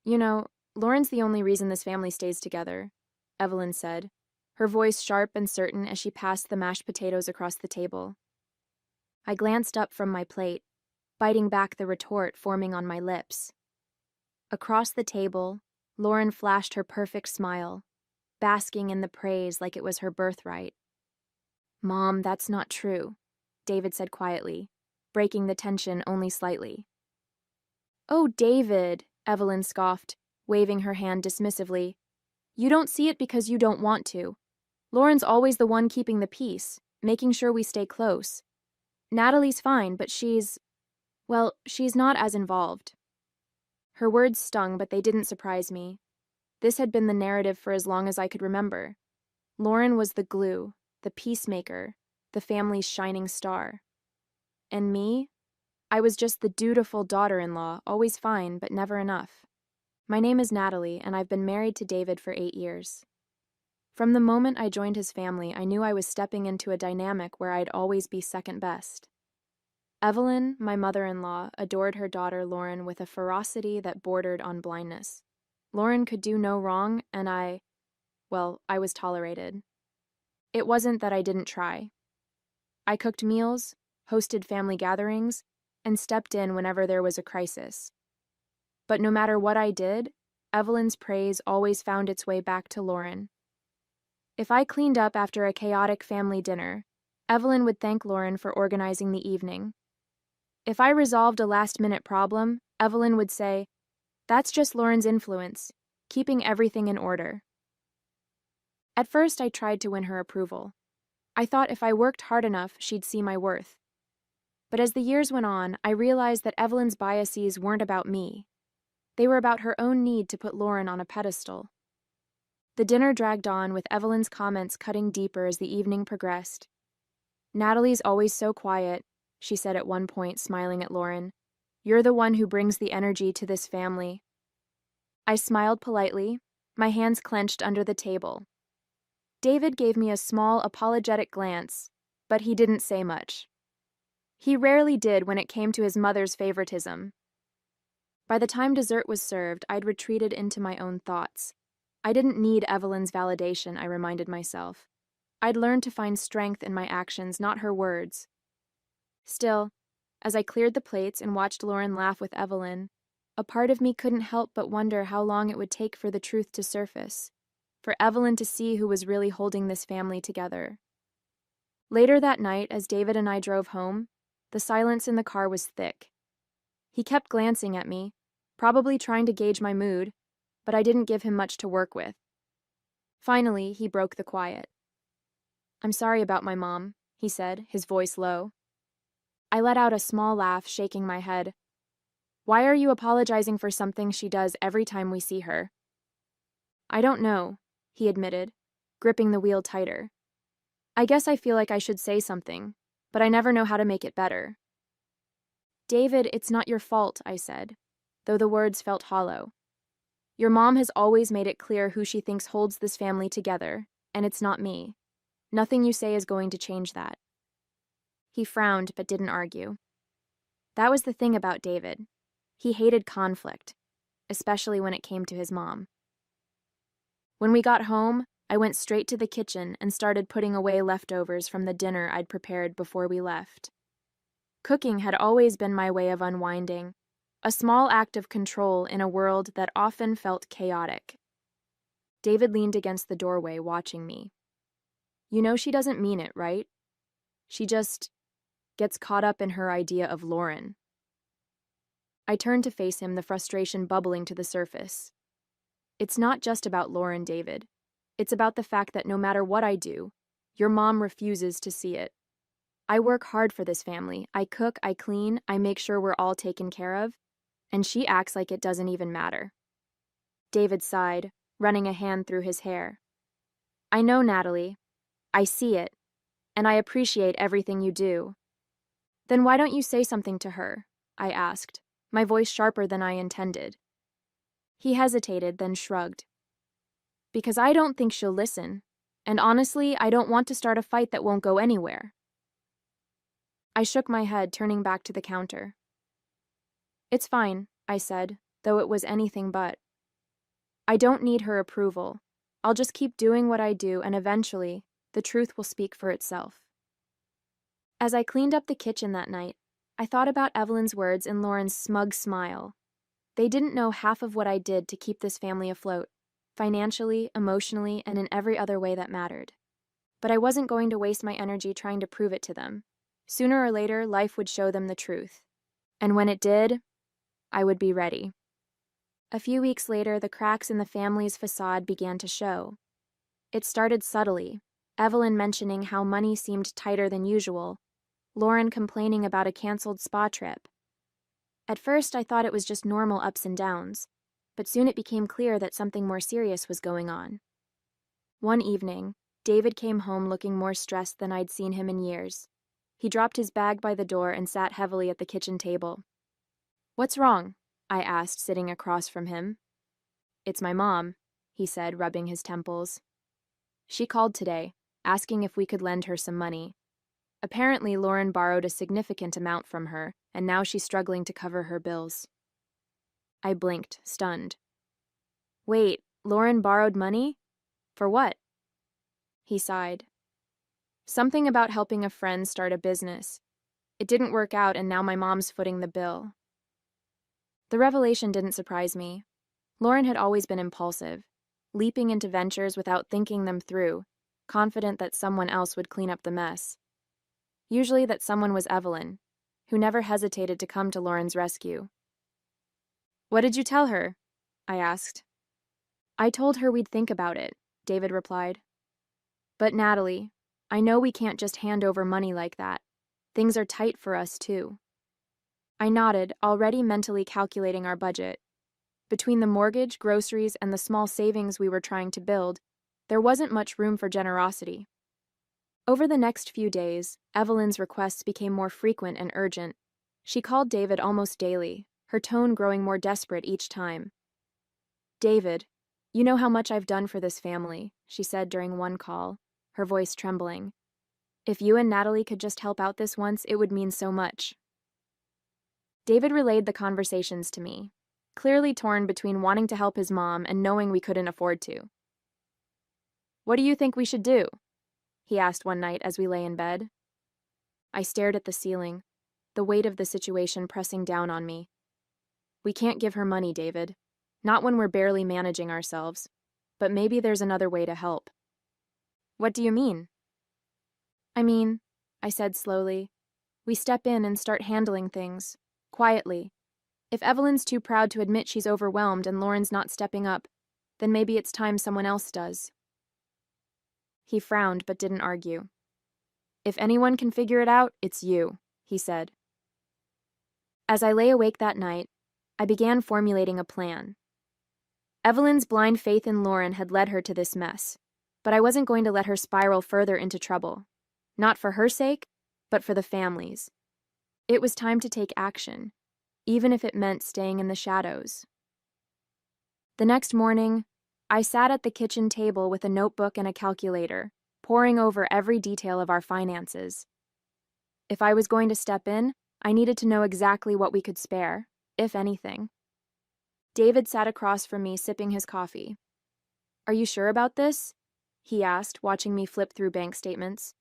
You know, Lauren's the only reason this family stays together, Evelyn said, her voice sharp and certain as she passed the mashed potatoes across the table. I glanced up from my plate, biting back the retort forming on my lips. Across the table, Lauren flashed her perfect smile, basking in the praise like it was her birthright. "Mom, that's not true," David said quietly, breaking the tension only slightly. "Oh, David," Evelyn scoffed, waving her hand dismissively. "You don't see it because you don't want to. Lauren's always the one keeping the peace, making sure we stay close. Natalie's fine, but she's not as involved." Her words stung, but they didn't surprise me. This had been the narrative for as long as I could remember. Lauren was the glue, the peacemaker, the family's shining star. And me? I was just the dutiful daughter-in-law, always fine, but never enough. My name is Natalie, and I've been married to David for 8 years. From the moment I joined his family, I knew I was stepping into a dynamic where I'd always be second best. Evelyn, my mother-in-law, adored her daughter Lauren with a ferocity that bordered on blindness. Lauren could do no wrong, and I was tolerated. It wasn't that I didn't try. I cooked meals, hosted family gatherings, and stepped in whenever there was a crisis. But no matter what I did, Evelyn's praise always found its way back to Lauren. If I cleaned up after a chaotic family dinner, Evelyn would thank Lauren for organizing the evening. If I resolved a last-minute problem, Evelyn would say, "That's just Lauren's influence, keeping everything in order." At first, I tried to win her approval. I thought if I worked hard enough, she'd see my worth. But as the years went on, I realized that Evelyn's biases weren't about me. They were about her own need to put Lauren on a pedestal. The dinner dragged on, with Evelyn's comments cutting deeper as the evening progressed. "Natalie's always so quiet," she said at one point, smiling at Lauren. "You're the one who brings the energy to this family." I smiled politely, my hands clenched under the table. David gave me a small, apologetic glance, but he didn't say much. He rarely did when it came to his mother's favoritism. By the time dessert was served, I'd retreated into my own thoughts. I didn't need Evelyn's validation, I reminded myself. I'd learned to find strength in my actions, not her words. Still, as I cleared the plates and watched Lauren laugh with Evelyn, a part of me couldn't help but wonder how long it would take for the truth to surface, for Evelyn to see who was really holding this family together. Later that night, as David and I drove home, the silence in the car was thick. He kept glancing at me, probably trying to gauge my mood, but I didn't give him much to work with. Finally, he broke the quiet. "I'm sorry about my mom," he said, his voice low. I let out a small laugh, shaking my head. "Why are you apologizing for something she does every time we see her?" "I don't know," he admitted, gripping the wheel tighter. "I guess I feel like I should say something, but I never know how to make it better." "David, it's not your fault," I said, though the words felt hollow. "Your mom has always made it clear who she thinks holds this family together, and it's not me. Nothing you say is going to change that." He frowned but didn't argue. That was the thing about David. He hated conflict, especially when it came to his mom. When we got home, I went straight to the kitchen and started putting away leftovers from the dinner I'd prepared before we left. Cooking had always been my way of unwinding, a small act of control in a world that often felt chaotic. David leaned against the doorway, watching me. "You know she doesn't mean it, right? She just gets caught up in her idea of Lauren." I turned to face him, the frustration bubbling to the surface. "It's not just about Lauren, David. It's about the fact that no matter what I do, your mom refuses to see it. I work hard for this family. I cook, I clean, I make sure we're all taken care of, and she acts like it doesn't even matter." David sighed, running a hand through his hair. "I know, Natalie. I see it, and I appreciate everything you do." "Then why don't you say something to her?" I asked, my voice sharper than I intended. He hesitated, then shrugged. "Because I don't think she'll listen, and honestly, I don't want to start a fight that won't go anywhere." I shook my head, turning back to the counter. "It's fine," I said, though it was anything but. I don't need her approval. I'll just keep doing what I do, and eventually, the truth will speak for itself. As I cleaned up the kitchen that night, I thought about Evelyn's words and Lauren's smug smile. They didn't know half of what I did to keep this family afloat, financially, emotionally, and in every other way that mattered. But I wasn't going to waste my energy trying to prove it to them. Sooner or later, life would show them the truth. And when it did, I would be ready. A few weeks later, the cracks in the family's facade began to show. It started subtly, Evelyn mentioning how money seemed tighter than usual, Lauren complaining about a canceled spa trip. At first, I thought it was just normal ups and downs, but soon it became clear that something more serious was going on. One evening, David came home looking more stressed than I'd seen him in years. He dropped his bag by the door and sat heavily at the kitchen table. "What's wrong?" I asked, sitting across from him. "It's my mom," he said, rubbing his temples. "She called today, asking if we could lend her some money. Apparently, Lauren borrowed a significant amount from her, and now she's struggling to cover her bills." I blinked, stunned. "Wait, Lauren borrowed money? For what?" He sighed. "Something about helping a friend start a business. It didn't work out, and now my mom's footing the bill." The revelation didn't surprise me. Lauren had always been impulsive, leaping into ventures without thinking them through, confident that someone else would clean up the mess. Usually that someone was Evelyn, who never hesitated to come to Lauren's rescue. "What did you tell her?" I asked. "I told her we'd think about it," David replied. "But Natalie, I know we can't just hand over money like that. Things are tight for us, too." I nodded, already mentally calculating our budget. Between the mortgage, groceries, and the small savings we were trying to build, there wasn't much room for generosity. Over the next few days, Evelyn's requests became more frequent and urgent. She called David almost daily, her tone growing more desperate each time. "David, you know how much I've done for this family," she said during one call, her voice trembling. "If you and Natalie could just help out this once, it would mean so much." David relayed the conversations to me, clearly torn between wanting to help his mom and knowing we couldn't afford to. "What do you think we should do?" he asked one night as we lay in bed. I stared at the ceiling, the weight of the situation pressing down on me. "We can't give her money, David. Not when we're barely managing ourselves. But maybe there's another way to help." "What do you mean?" "I mean," I said slowly, "we step in and start handling things. Quietly. If Evelyn's too proud to admit she's overwhelmed and Lauren's not stepping up, then maybe it's time someone else does." He frowned but didn't argue. "If anyone can figure it out, it's you," he said. As I lay awake that night, I began formulating a plan. Evelyn's blind faith in Lauren had led her to this mess, but I wasn't going to let her spiral further into trouble. Not for her sake, but for the family's. It was time to take action, even if it meant staying in the shadows. The next morning, I sat at the kitchen table with a notebook and a calculator, poring over every detail of our finances. If I was going to step in, I needed to know exactly what we could spare, if anything. David sat across from me, sipping his coffee. "Are you sure about this?" he asked, watching me flip through bank statements.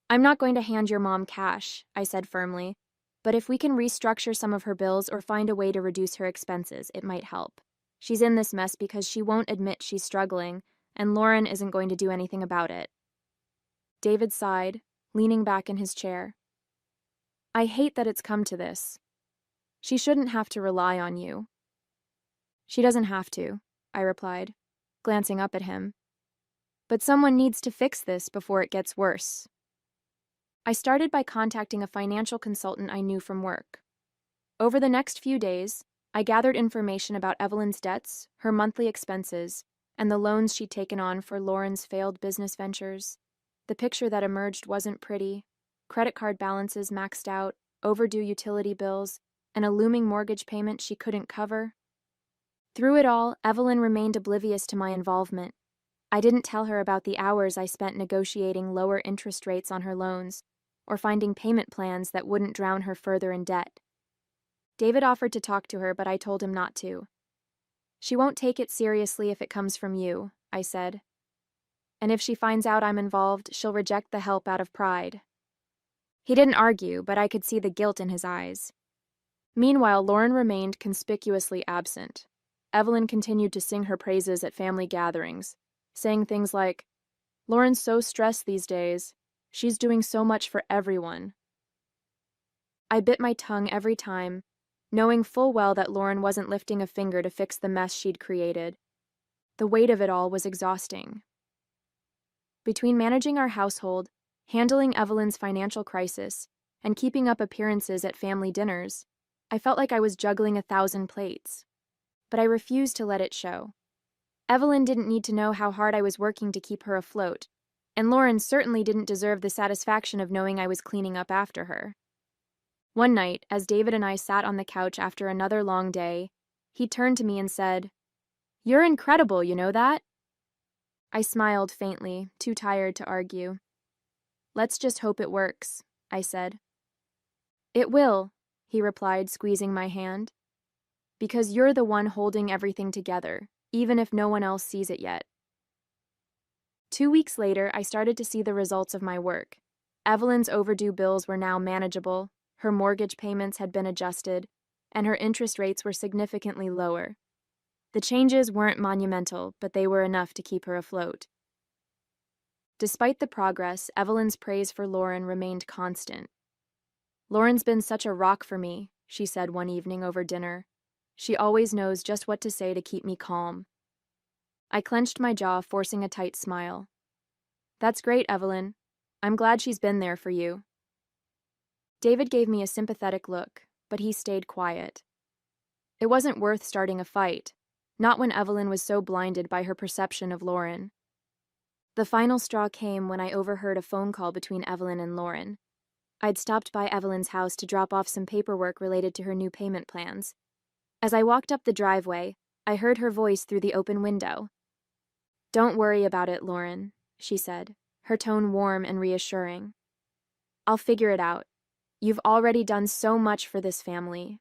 "I'm not going to hand your mom cash," I said firmly, "but if we can restructure some of her bills or find a way to reduce her expenses, it might help. She's in this mess because she won't admit she's struggling, and Lauren isn't going to do anything about it." David sighed, leaning back in his chair. "I hate that it's come to this. She shouldn't have to rely on you." "She doesn't have to," I replied, glancing up at him. "But someone needs to fix this before it gets worse." I started by contacting a financial consultant I knew from work. Over the next few days, I gathered information about Evelyn's debts, her monthly expenses, and the loans she'd taken on for Lauren's failed business ventures. The picture that emerged wasn't pretty. Credit card balances maxed out, overdue utility bills, and a looming mortgage payment she couldn't cover. Through it all, Evelyn remained oblivious to my involvement. I didn't tell her about the hours I spent negotiating lower interest rates on her loans, or finding payment plans that wouldn't drown her further in debt. David offered to talk to her, but I told him not to. She won't take it seriously if it comes from you, I said. And if she finds out I'm involved, she'll reject the help out of pride. He didn't argue, but I could see the guilt in his eyes. Meanwhile, Lauren remained conspicuously absent. Evelyn continued to sing her praises at family gatherings, saying things like, "Lauren's so stressed these days. She's doing so much for everyone." I bit my tongue every time, knowing full well that Lauren wasn't lifting a finger to fix the mess she'd created. The weight of it all was exhausting. Between managing our household, handling Evelyn's financial crisis, and keeping up appearances at family dinners, I felt like I was juggling 1,000 plates. But I refused to let it show. Evelyn didn't need to know how hard I was working to keep her afloat, and Lauren certainly didn't deserve the satisfaction of knowing I was cleaning up after her. One night, as David and I sat on the couch after another long day, he turned to me and said, "You're incredible, you know that?" I smiled faintly, too tired to argue. "Let's just hope it works," I said. "It will," he replied, squeezing my hand. "Because you're the one holding everything together, even if no one else sees it yet." 2 weeks later, I started to see the results of my work. Evelyn's overdue bills were now manageable, her mortgage payments had been adjusted, and her interest rates were significantly lower. The changes weren't monumental, but they were enough to keep her afloat. Despite the progress, Evelyn's praise for Lauren remained constant. "Lauren's been such a rock for me," she said one evening over dinner. "She always knows just what to say to keep me calm." I clenched my jaw, forcing a tight smile. "That's great, Evelyn. I'm glad she's been there for you." David gave me a sympathetic look, but he stayed quiet. It wasn't worth starting a fight, not when Evelyn was so blinded by her perception of Lauren. The final straw came when I overheard a phone call between Evelyn and Lauren. I'd stopped by Evelyn's house to drop off some paperwork related to her new payment plans. As I walked up the driveway, I heard her voice through the open window. "Don't worry about it, Lauren," she said, her tone warm and reassuring. "I'll figure it out. You've already done so much for this family."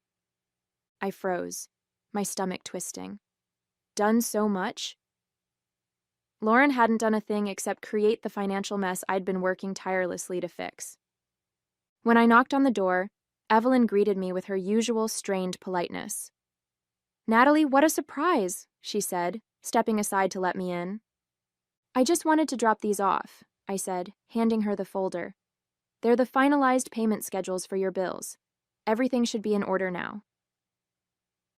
I froze, my stomach twisting. Done so much? Lauren hadn't done a thing except create the financial mess I'd been working tirelessly to fix. When I knocked on the door, Evelyn greeted me with her usual strained politeness. "Natalie, what a surprise," she said, stepping aside to let me in. "I just wanted to drop these off," I said, handing her the folder. "They're the finalized payment schedules for your bills. Everything should be in order now."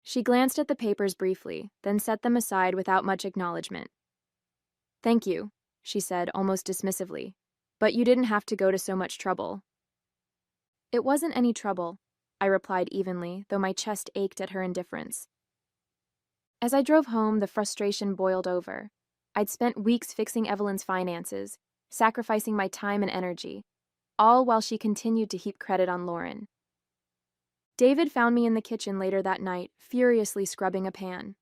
She glanced at the papers briefly, then set them aside without much acknowledgement. "Thank you," she said almost dismissively, "but you didn't have to go to so much trouble." "It wasn't any trouble," I replied evenly, though my chest ached at her indifference. As I drove home, the frustration boiled over. I'd spent weeks fixing Evelyn's finances, sacrificing my time and energy, all while she continued to heap credit on Lauren. David found me in the kitchen later that night, furiously scrubbing a pan.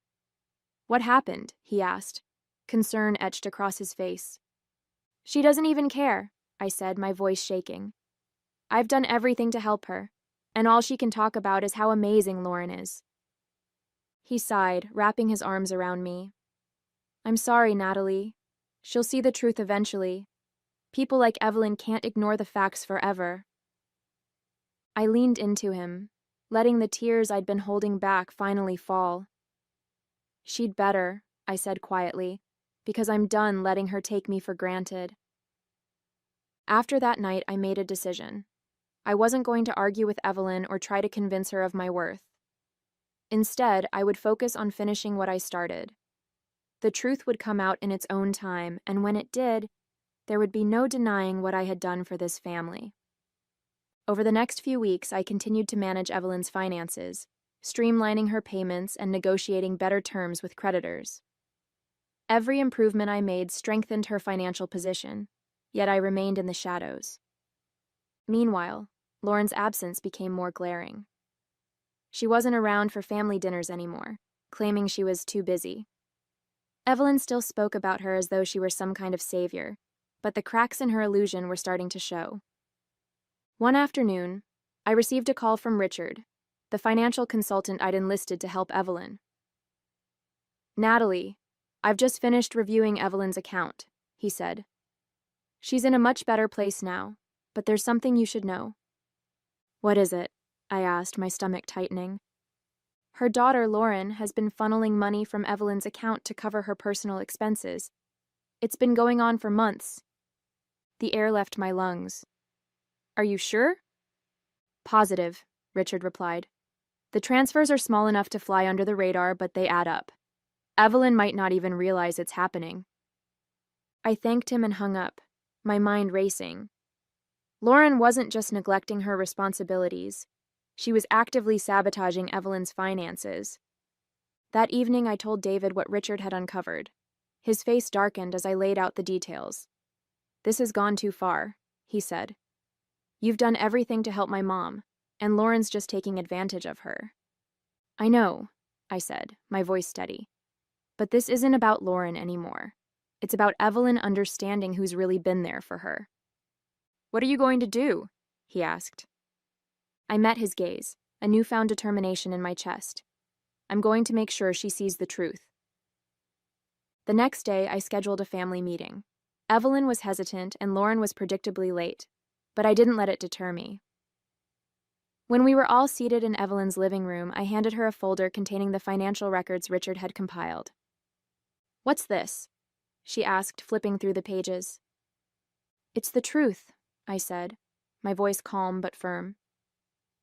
"What happened?" he asked. Concern etched across his face. "She doesn't even care," I said, my voice shaking. "I've done everything to help her, and all she can talk about is how amazing Lauren is." He sighed, wrapping his arms around me. "I'm sorry, Natalie. She'll see the truth eventually. People like Evelyn can't ignore the facts forever." I leaned into him, letting the tears I'd been holding back finally fall. "She'd better," I said quietly, "because I'm done letting her take me for granted." After that night, I made a decision. I wasn't going to argue with Evelyn or try to convince her of my worth. Instead, I would focus on finishing what I started. The truth would come out in its own time, and when it did, there would be no denying what I had done for this family. Over the next few weeks, I continued to manage Evelyn's finances, streamlining her payments and negotiating better terms with creditors. Every improvement I made strengthened her financial position, yet I remained in the shadows. Meanwhile, Lauren's absence became more glaring. She wasn't around for family dinners anymore, claiming she was too busy. Evelyn still spoke about her as though she were some kind of savior, but the cracks in her illusion were starting to show. One afternoon, I received a call from Richard, the financial consultant I'd enlisted to help Evelyn. Natalie, I've just finished reviewing Evelyn's account, he said. She's in a much better place now, but there's something you should know. What is it? I asked, my stomach tightening. Her daughter, Lauren, has been funneling money from Evelyn's account to cover her personal expenses. It's been going on for months. The air left my lungs. Are you sure? Positive, Richard replied. The transfers are small enough to fly under the radar, but they add up. Evelyn might not even realize it's happening. I thanked him and hung up, my mind racing. Lauren wasn't just neglecting her responsibilities. She was actively sabotaging Evelyn's finances. That evening, I told David what Richard had uncovered. His face darkened as I laid out the details. This has gone too far, he said. You've done everything to help my mom, and Lauren's just taking advantage of her. I know, I said, my voice steady. But this isn't about Lauren anymore. It's about Evelyn understanding who's really been there for her. What are you going to do? He asked. I met his gaze, a newfound determination in my chest. I'm going to make sure she sees the truth. The next day, I scheduled a family meeting. Evelyn was hesitant and Lauren was predictably late, but I didn't let it deter me. When we were all seated in Evelyn's living room, I handed her a folder containing the financial records Richard had compiled. What's this? She asked, flipping through the pages. It's the truth, I said, my voice calm but firm.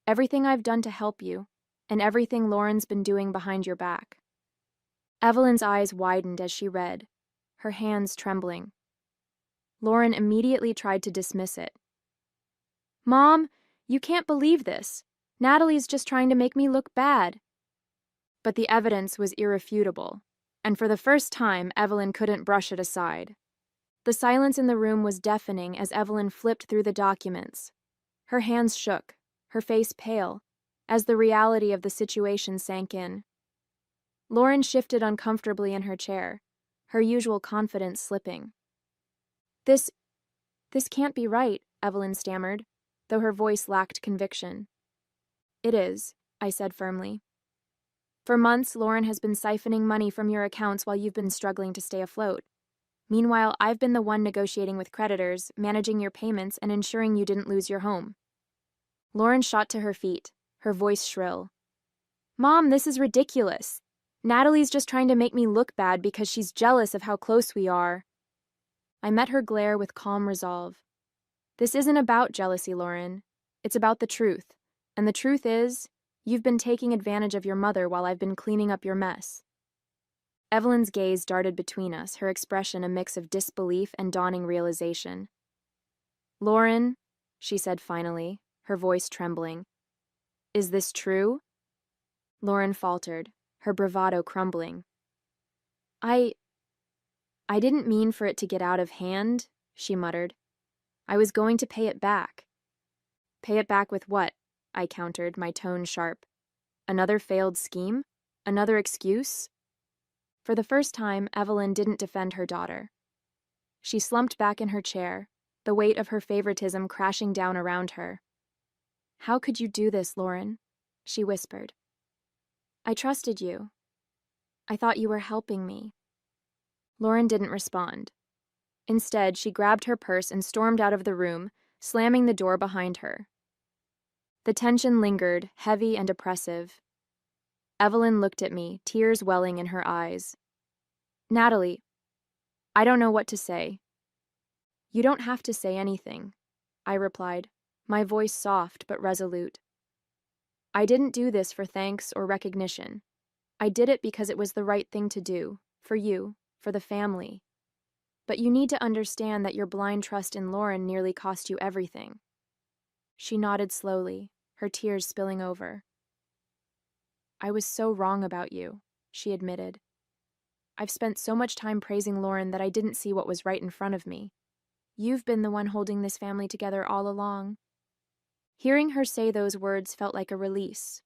Everything I've done to help you, and everything Lauren's been doing behind your back. Evelyn's eyes widened as she read, her hands trembling. Lauren immediately tried to dismiss it. Mom, you can't believe this. Natalie's just trying to make me look bad. But the evidence was irrefutable, and for the first time, Evelyn couldn't brush it aside. The silence in the room was deafening as Evelyn flipped through the documents. Her hands shook, her face pale, as the reality of the situation sank in. Lauren shifted uncomfortably in her chair, her usual confidence slipping. This can't be right, Evelyn stammered, though her voice lacked conviction. It is, I said firmly. For months, Lauren has been siphoning money from your accounts while you've been struggling to stay afloat. Meanwhile, I've been the one negotiating with creditors, managing your payments, and ensuring you didn't lose your home. Lauren shot to her feet, her voice shrill. Mom, this is ridiculous. Natalie's just trying to make me look bad because she's jealous of how close we are. I met her glare with calm resolve. This isn't about jealousy, Lauren. It's about the truth. And the truth is, you've been taking advantage of your mother while I've been cleaning up your mess. Evelyn's gaze darted between us, her expression a mix of disbelief and dawning realization. Lauren, she said finally, her voice trembling. Is this true? Lauren faltered, her bravado crumbling. I didn't mean for it to get out of hand, she muttered. I was going to pay it back. Pay it back with what? I countered, my tone sharp. Another failed scheme? Another excuse? For the first time, Evelyn didn't defend her daughter. She slumped back in her chair, the weight of her favoritism crashing down around her. How could you do this, Lauren? She whispered. I trusted you. I thought you were helping me. Lauren didn't respond. Instead, she grabbed her purse and stormed out of the room, slamming the door behind her. The tension lingered, heavy and oppressive. Evelyn looked at me, tears welling in her eyes. Natalie, I don't know what to say. You don't have to say anything, I replied, my voice soft but resolute. I didn't do this for thanks or recognition. I did it because it was the right thing to do, for you, for the family. But you need to understand that your blind trust in Lauren nearly cost you everything. She nodded slowly, her tears spilling over. I was so wrong about you, she admitted. I've spent so much time praising Lauren that I didn't see what was right in front of me. You've been the one holding this family together all along. Hearing her say those words felt like a release.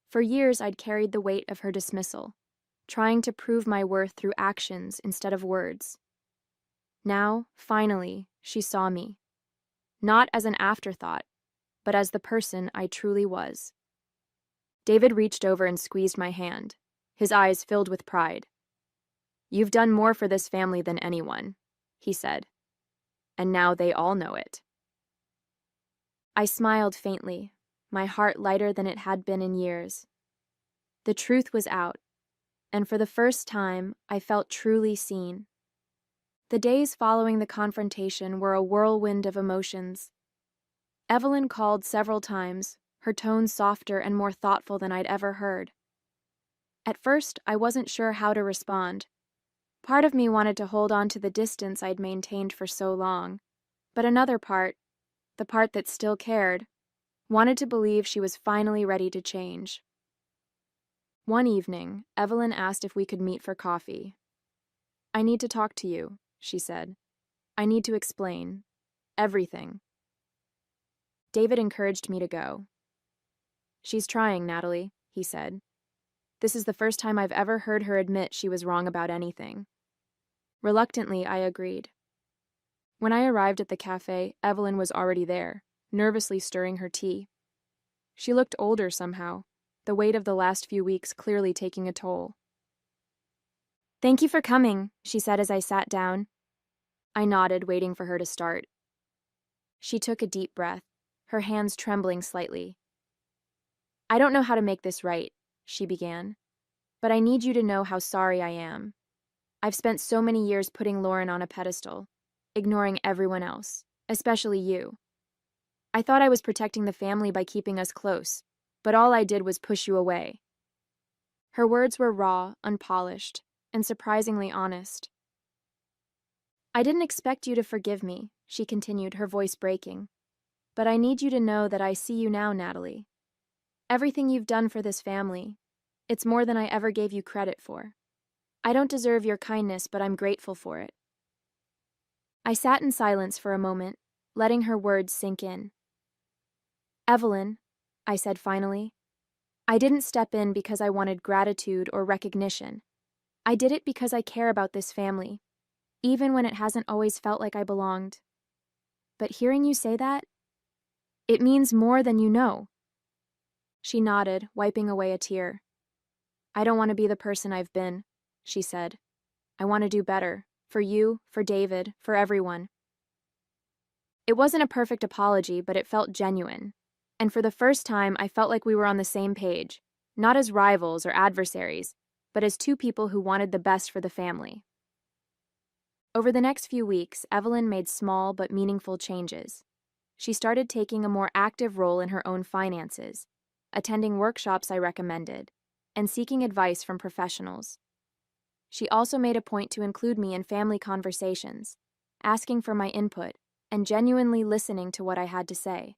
For years, I'd carried the weight of her dismissal, trying to prove my worth through actions instead of words. Now, finally, she saw me. Not as an afterthought, but as the person I truly was. David reached over and squeezed my hand. his eyes filled with pride. "You've done more for this family than anyone," he said, "and now they all know it." I smiled faintly, my heart lighter than it had been in years. The truth was out, and for the first time, I felt truly seen. The days following the confrontation were a whirlwind of emotions. Evelyn called several times, her tone softer and more thoughtful than I'd ever heard. At first, I wasn't sure how to respond. Part of me wanted to hold on to the distance I'd maintained for so long, but another part, the part that still cared, wanted to believe she was finally ready to change. One evening, Evelyn asked if we could meet for coffee. "I need to talk to you," she said. "I need to explain everything." David encouraged me to go. "She's trying, Natalie," he said. "This is the first time I've ever heard her admit she was wrong about anything." Reluctantly, I agreed. When I arrived at the cafe, Evelyn was already there, nervously stirring her tea. She looked older somehow, the weight of the last few weeks clearly taking a toll. "Thank you for coming," she said as I sat down. I nodded, waiting for her to start. She took a deep breath, her hands trembling slightly. "I don't know how to make this right," she began, "but I need you to know how sorry I am. I've spent so many years putting Lauren on a pedestal, ignoring everyone else, especially you. I thought I was protecting the family by keeping us close, but all I did was push you away." Her words were raw, unpolished, and surprisingly honest. "I didn't expect you to forgive me," she continued, her voice breaking. "But I need you to know that I see you now, Natalie. Everything you've done for this family, it's more than I ever gave you credit for. I don't deserve your kindness, but I'm grateful for it." I sat in silence for a moment, letting her words sink in. "Evelyn," I said finally, "I didn't step in because I wanted gratitude or recognition. I did it because I care about this family, even when it hasn't always felt like I belonged. But hearing you say that, it means more than you know." She nodded, wiping away a tear. "I don't want to be the person I've been," she said. "I want to do better, for you, for David, for everyone." It wasn't a perfect apology, but it felt genuine. And for the first time, I felt like we were on the same page, not as rivals or adversaries, but as two people who wanted the best for the family. Over the next few weeks, Evelyn made small but meaningful changes. She started taking a more active role in her own finances, attending workshops I recommended, and seeking advice from professionals. She also made a point to include me in family conversations, asking for my input and genuinely listening to what I had to say.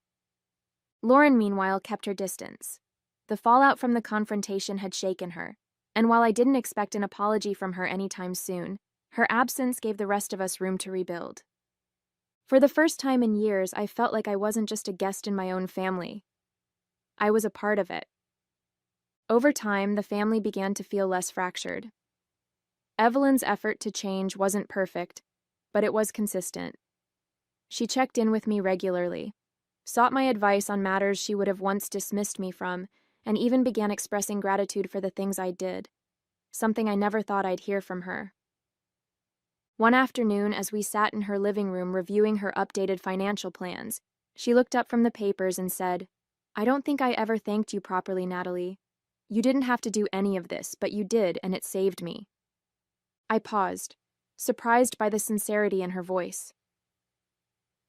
Lauren, meanwhile, kept her distance. The fallout from the confrontation had shaken her, and while I didn't expect an apology from her anytime soon, her absence gave the rest of us room to rebuild. For the first time in years, I felt like I wasn't just a guest in my own family. I was a part of it. Over time, the family began to feel less fractured. Evelyn's effort to change wasn't perfect, but it was consistent. She checked in with me regularly, sought my advice on matters she would have once dismissed me from, and even began expressing gratitude for the things I did, something I never thought I'd hear from her. One afternoon, as we sat in her living room reviewing her updated financial plans, she looked up from the papers and said, "I don't think I ever thanked you properly, Natalie. You didn't have to do any of this, but you did, and it saved me." I paused, surprised by the sincerity in her voice.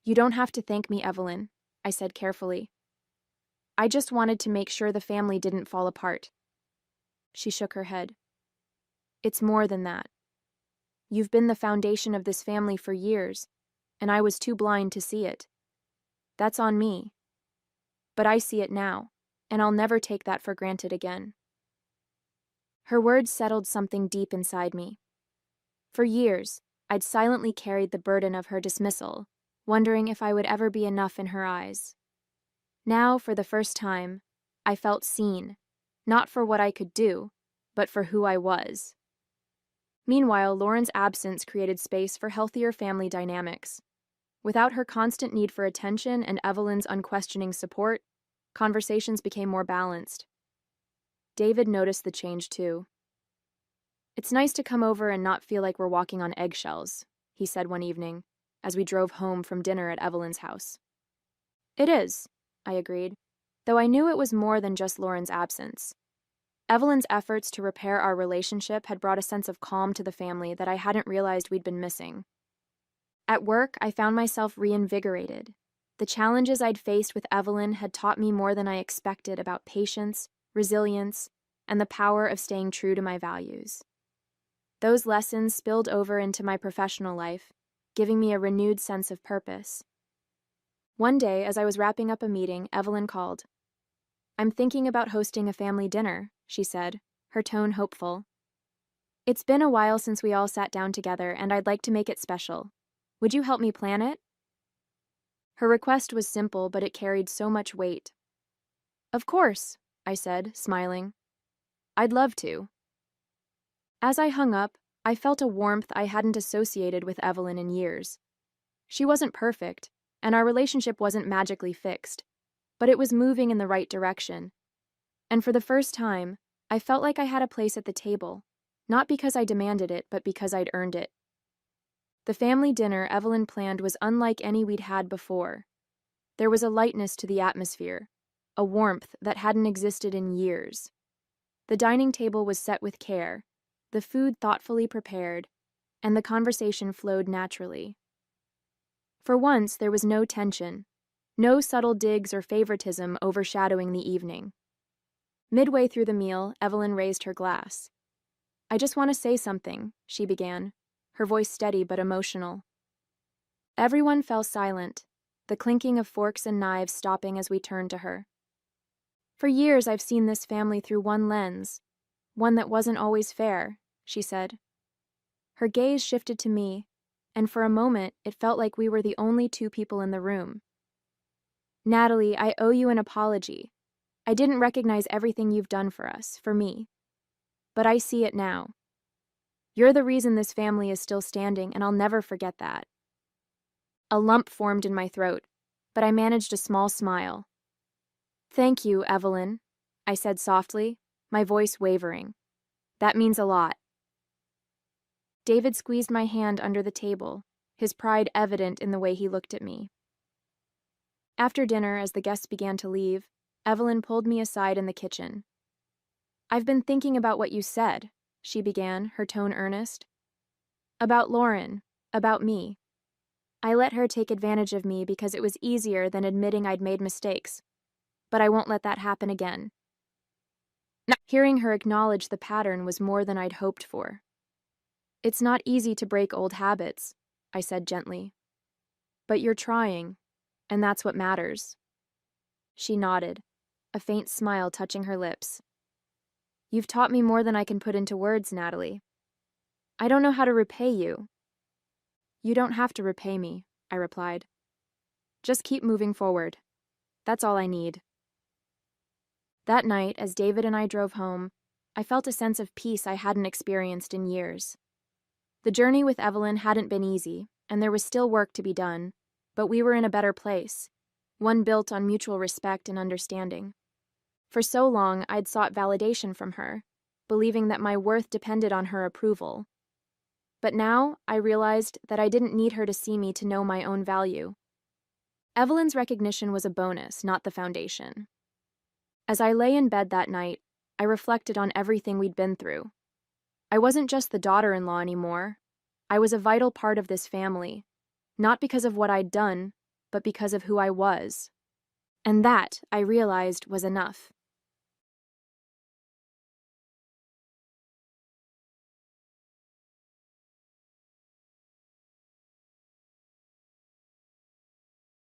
"You don't have to thank me, Evelyn," I said carefully. "I just wanted to make sure the family didn't fall apart." She shook her head. "It's more than that. You've been the foundation of this family for years, and I was too blind to see it. That's on me. But I see it now, and I'll never take that for granted again." Her words settled something deep inside me. For years, I'd silently carried the burden of her dismissal, wondering if I would ever be enough in her eyes. Now, for the first time, I felt seen, not for what I could do, but for who I was. Meanwhile, Lauren's absence created space for healthier family dynamics. Without her constant need for attention and Evelyn's unquestioning support, conversations became more balanced. David noticed the change too. "It's nice to come over and not feel like we're walking on eggshells," he said one evening, as we drove home from dinner at Evelyn's house. "It is," I agreed, though I knew it was more than just Lauren's absence. Evelyn's efforts to repair our relationship had brought a sense of calm to the family that I hadn't realized we'd been missing. At work, I found myself reinvigorated. The challenges I'd faced with Evelyn had taught me more than I expected about patience, resilience, and the power of staying true to my values. Those lessons spilled over into my professional life, giving me a renewed sense of purpose. One day, as I was wrapping up a meeting, Evelyn called. "I'm thinking about hosting a family dinner," she said, her tone hopeful. "It's been a while since we all sat down together, and I'd like to make it special. Would you help me plan it?" Her request was simple, but it carried so much weight. "Of course," I said, smiling. "I'd love to." As I hung up, I felt a warmth I hadn't associated with Evelyn in years. She wasn't perfect, and our relationship wasn't magically fixed, but it was moving in the right direction. And for the first time, I felt like I had a place at the table, not because I demanded it, but because I'd earned it. The family dinner Evelyn planned was unlike any we'd had before. There was a lightness to the atmosphere, a warmth that hadn't existed in years. The dining table was set with care, the food thoughtfully prepared, and the conversation flowed naturally. For once, there was no tension, no subtle digs or favoritism overshadowing the evening. Midway through the meal, Evelyn raised her glass. "I just want to say something," she began, her voice steady but emotional. Everyone fell silent, the clinking of forks and knives stopping as we turned to her. "For years I've seen this family through one lens, one that wasn't always fair," she said. Her gaze shifted to me, and for a moment it felt like we were the only two people in the room. "Natalie, I owe you an apology. I didn't recognize everything you've done for us, for me. But I see it now. You're the reason this family is still standing, and I'll never forget that." A lump formed in my throat, but I managed a small smile. "Thank you, Evelyn," I said softly, my voice wavering. "That means a lot." David squeezed my hand under the table, his pride evident in the way he looked at me. After dinner, as the guests began to leave, Evelyn pulled me aside in the kitchen. "I've been thinking about what you said," she began, her tone earnest. "About Lauren, about me. I let her take advantage of me because it was easier than admitting I'd made mistakes. But I won't let that happen again." Hearing her acknowledge the pattern was more than I'd hoped for. "It's not easy to break old habits," I said gently. "But you're trying, and that's what matters." She nodded, a faint smile touching her lips. "You've taught me more than I can put into words, Natalie. I don't know how to repay you." "You don't have to repay me," I replied. "Just keep moving forward. That's all I need." That night, as David and I drove home, I felt a sense of peace I hadn't experienced in years. The journey with Evelyn hadn't been easy, and there was still work to be done, but we were in a better place, one built on mutual respect and understanding. For so long, I'd sought validation from her, believing that my worth depended on her approval. But now, I realized that I didn't need her to see me to know my own value. Evelyn's recognition was a bonus, not the foundation. As I lay in bed that night, I reflected on everything we'd been through. I wasn't just the daughter-in-law anymore. I was a vital part of this family, not because of what I'd done, but because of who I was. And that, I realized, was enough.